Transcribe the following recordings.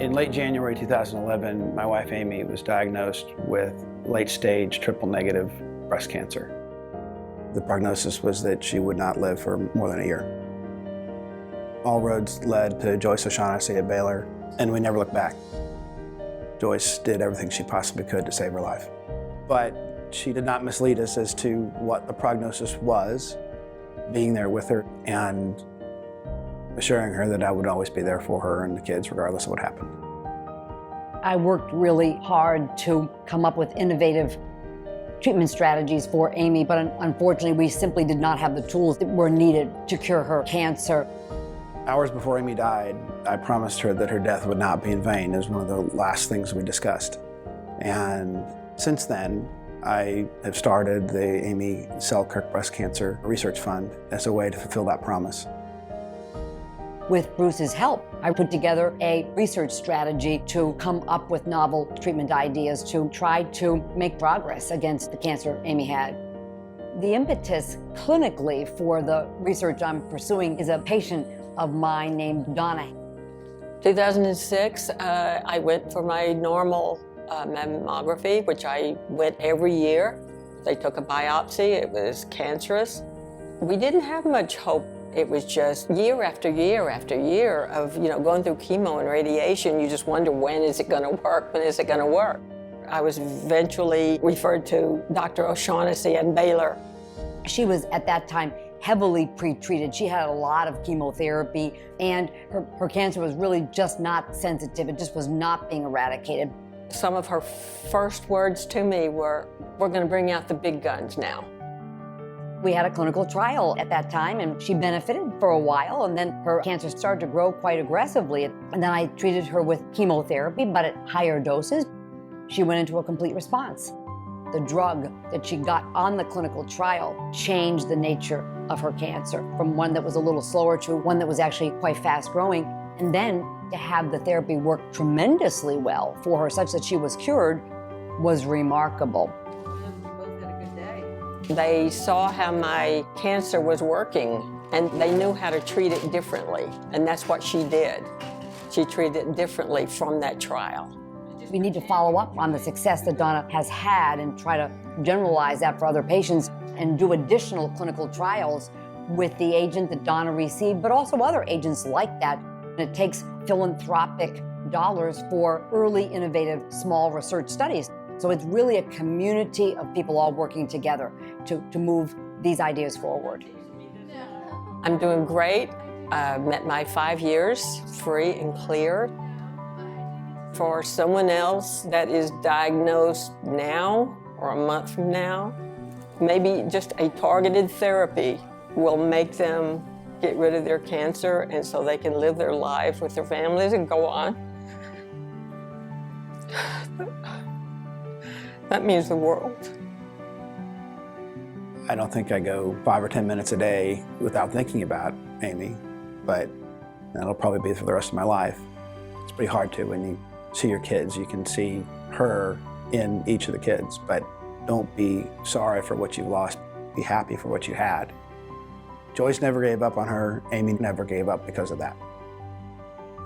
In late January 2011, my wife Amy was diagnosed with late-stage triple-negative breast cancer. The prognosis was that she would not live for more than a year. All roads led to Joyce O'Shaughnessy at Baylor, and we never looked back. Joyce did everything she possibly could to save her life. But she did not mislead us as to what the prognosis was, being there with her and assuring her that I would always be there for her and the kids regardless of what happened. I worked really hard to come up with innovative treatment strategies for Amy, but unfortunately we simply did not have the tools that were needed to cure her cancer. Hours before Amy died, I promised her that her death would not be in vain. It was one of the last things we discussed. And since then, I have started the Amy Selkirk Breast Cancer Research Fund as a way to fulfill that promise. With Bruce's help, I put together a research strategy to come up with novel treatment ideas to try to make progress against the cancer Amy had. The impetus clinically for the research I'm pursuing is a patient of mine named Donna. 2006, I went for my normal mammography, which I went every year. They took a biopsy. It was cancerous. We didn't have much hope. It was just year after year after year of, going through chemo and radiation. You just wonder, when is it going to work? When is it going to work? I was eventually referred to Dr. O'Shaughnessy at Baylor. She was, at that time, heavily pre-treated. She had a lot of chemotherapy, and her cancer was really just not sensitive. It just was not being eradicated. Some of her first words to me were, "We're going to bring out the big guns now." We had a clinical trial at that time, and she benefited for a while, and then her cancer started to grow quite aggressively. And then I treated her with chemotherapy, but at higher doses. She went into a complete response. The drug that she got on the clinical trial changed the nature of her cancer from one that was a little slower to one that was actually quite fast growing. And then to have the therapy work tremendously well for her such that she was cured was remarkable. They saw how my cancer was working, and they knew how to treat it differently. And that's what she did. She treated it differently from that trial. We need to follow up on the success that Donna has had and try to generalize that for other patients and do additional clinical trials with the agent that Donna received, but also other agents like that. And it takes philanthropic dollars for early, innovative, small research studies. So it's really a community of people all working together to move these ideas forward. I'm doing great. I've met my 5 years free and clear. For someone else that is diagnosed now or a month from now, maybe just a targeted therapy will make them get rid of their cancer, and so they can live their life with their families and go on. That means the world. I don't think I go 5 or 10 minutes a day without thinking about Amy, but that'll probably be for the rest of my life. It's pretty hard to when you see your kids. You can see her in each of the kids, but don't be sorry for what you've lost. Be happy for what you had. Joyce never gave up on her. Amy never gave up because of that.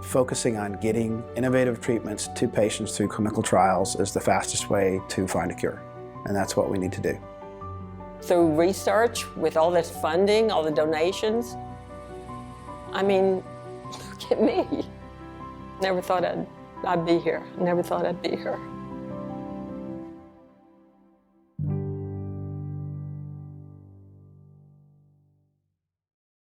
Focusing on getting innovative treatments to patients through clinical trials is the fastest way to find a cure, and that's what we need to do. Through research, with all this funding, all the donations, I mean, look at me. Never thought I'd be here. Never thought I'd be here.